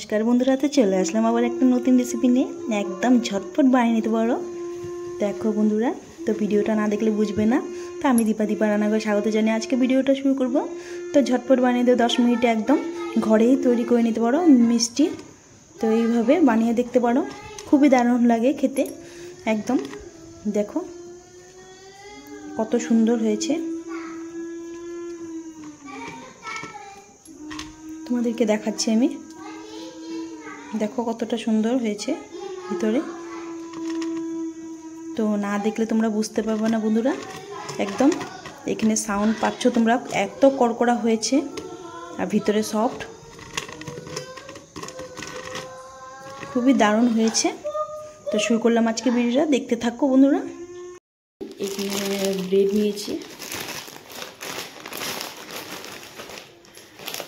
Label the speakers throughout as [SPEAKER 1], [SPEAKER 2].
[SPEAKER 1] नमस्कार बंधुरा तो चले आसलाम आबार एक नतून रेसिपि निये एकदम झटपट बानिये निते पारो। देखो बंधुरा तो भिडियोटा ना देखले बुझबे ना। तो आमी दीपा रान्नाघरे स्वागत जानिये आज के भिडियोटा शुरू करब। तो झटपट बानिये दिओ 10 मिनिटे एकदम घरेई तैरी करे निते पारो मिष्टि। तो এইভাবে বানিয়ে দেখতে পারো, খুবই দারুণ লাগে খেতে একদম। দেখো কত সুন্দর হয়েছে, তোমাদেরকে দেখাচ্ছি আমি। দেখো কতটা সুন্দর হয়েছে ভিতরে, তো না দেখলে তোমরা বুঝতে পারবে না বন্ধুরা। একদম এখানে সাউন্ড পাচ্ছ তোমরা, এত কড়কড়া হয়েছে আর ভিতরে সফট, খুবই দারুণ হয়েছে। তো শুরু করলাম আজকে ভিডিওটা, দেখতে থাকো বন্ধুরা। এখানে ব্রেড নিয়েছি,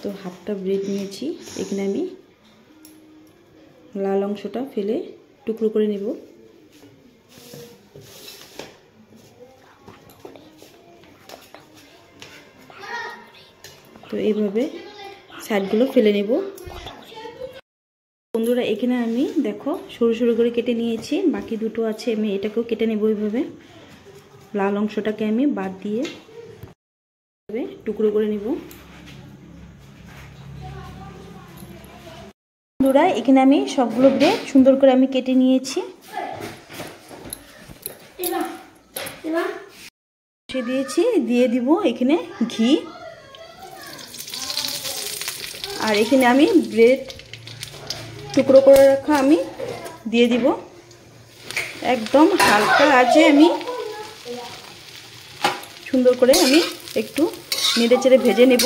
[SPEAKER 1] তো হাফটা ব্রেড নিয়েছি। এখানে আমি লাল অংশটা ফেলে টুকরো করে নেব। তো এইভাবে সাইডগুলো ফেলে নেব বন্ধুরা। এখানে আমি দেখো সরু সরু করে কেটে নিয়েছি, বাকি দুটো আছে, আমি এটাকেও কেটে নেব এইভাবে। লাল অংশটাকে আমি বাদ দিয়ে টুকরো করে নেব বন্ধুরা। এখানে আমি সবগুলো ব্রেড সুন্দর করে আমি কেটে নিয়েছি। দিয়েছি, দিয়ে দিব এখানে ঘি, আর এখানে আমি ব্রেড টুকরো করে রাখা আমি দিয়ে দিব। একদম হালকা আঁচে আমি সুন্দর করে আমি একটু নেড়ে চেড়ে ভেজে নেব।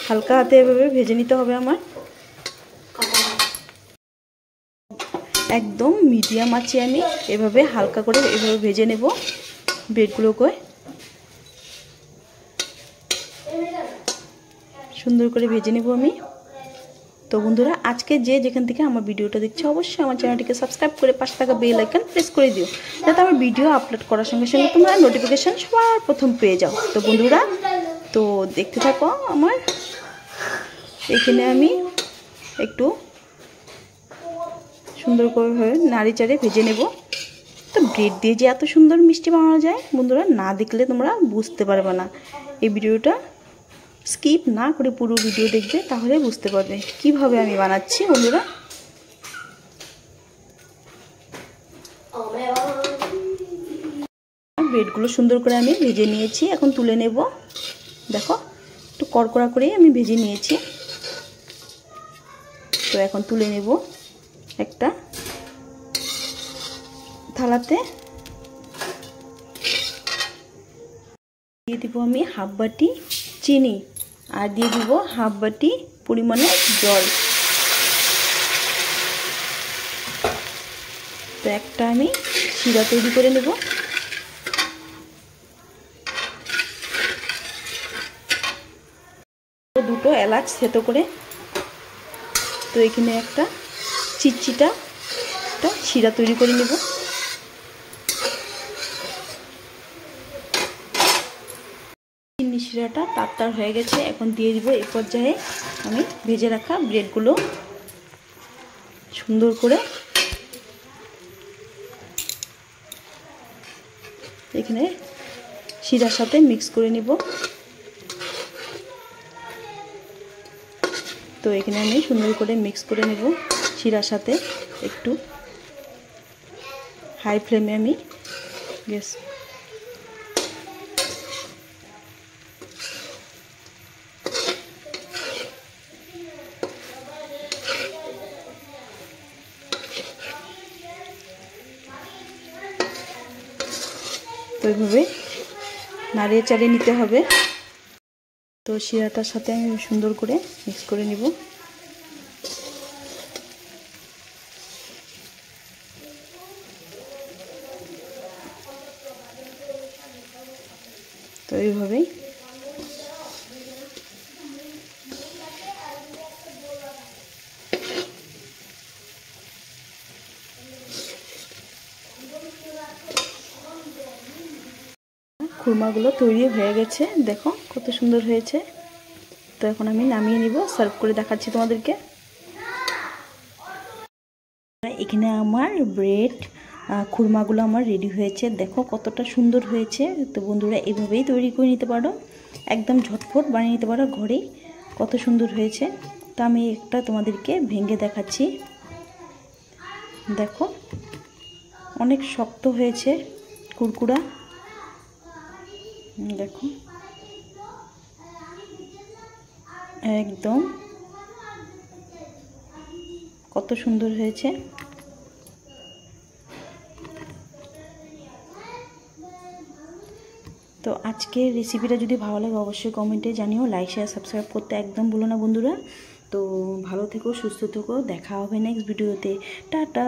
[SPEAKER 1] হালকা হাতে এভাবে ভেজে নিতে হবে আমার, একদম মিডিয়াম আঁচে আমি এভাবে হালকা করে এভাবে ভেজে নেব ব্রেডগুলোকে। সুন্দর করে ভেজে নেব আমি। তো বন্ধুরা আজকে যে যেখান থেকে আমার ভিডিওটা দেখছো অবশ্যই আমার চ্যানেলটিকে সাবস্ক্রাইব করে পাশে থাকা বেল আইকন প্রেস করে দিও, যাতে আমার ভিডিও আপলোড করার সঙ্গে সঙ্গে তোমরা নোটিফিকেশন সবার প্রথম পেয়ে যাও। তো বন্ধুরা তো দেখতে থাকো আমার। এখানে আমি একটু সুন্দর করে নাড়ি চাড়ে ভেজে নেব। তো ব্রেড দিয়ে যে এত সুন্দর মিষ্টি বানানো যায় বন্ধুরা, না দেখলে তোমরা বুঝতে পারবে না। এই ভিডিওটা স্কিপ না করে পুরো ভিডিও দেখবে, তাহলে বুঝতে পারবে কিভাবে আমি বানাচ্ছি বন্ধুরা। ব্রেডগুলো সুন্দর করে আমি ভেজে নিয়েছি, এখন তুলে নেব। দেখো একটু কড়কড়া করে আমি ভেজে নিয়েছি। তো এখন তুলে নেব একটা থালাতে। দিয়ে দিব আমি হাফ বাটি চিনি, আর দিয়ে দিব হাফ বাটি পরিমাণে জল। তো একটা আমি শিরা তৈরি করে নেব। দুটো এলাচ থেতো করে, তো এখানে একটা চিটচিটা একটা শিরা তৈরি করে নেব। চিনি শিরাটা তার হয়ে গেছে, এখন দিয়ে দিব এই পর্যায়ে আমি ভেজে রাখা ব্রেডগুলো সুন্দর করে এখানে শিরার সাথে মিক্স করে নিব। তো এখানে আমি সুন্দর করে মিক্স করে নেব শিরার সাথে। একটু হাই ফ্লেমে আমি গ্যাস তো এইভাবে নাড়িয়ে চাড়িয়ে নিতে হবে। তো শিরাটার সাথে আমি সুন্দর করে মিক্স করে নিব। তো এইভাবেই খুরমাগুলো তৈরি হয়ে গেছে। দেখো কত সুন্দর হয়েছে। তো এখন আমি নামিয়ে নিব, সার্ভ করে দেখাচ্ছি তোমাদেরকে। এখানে আমার ব্রেড খুরমাগুলো আমার রেডি হয়েছে, দেখো কতটা সুন্দর হয়েছে। তো বন্ধুরা এভাবেই তৈরি করে নিতে পারো, একদম ঝটফট বানিয়ে নিতে পারো ঘরেই, কত সুন্দর হয়েছে। তো আমি একটা তোমাদেরকে ভেঙে দেখাচ্ছি, দেখো অনেক শক্ত হয়েছে, কুরকুরা, দেখো একদম কত সুন্দর হয়েছে। তো আজকের রেসিপিটা যদি ভালো লাগে অবশ্যই কমেন্টে জানিও, লাইক শেয়ার সাবস্ক্রাইব করতে একদম ভুলো না বন্ধুরা। তো ভালো থেকো, সুস্থ থেকো, দেখা হবে নেক্সট ভিডিওতে, টাটা।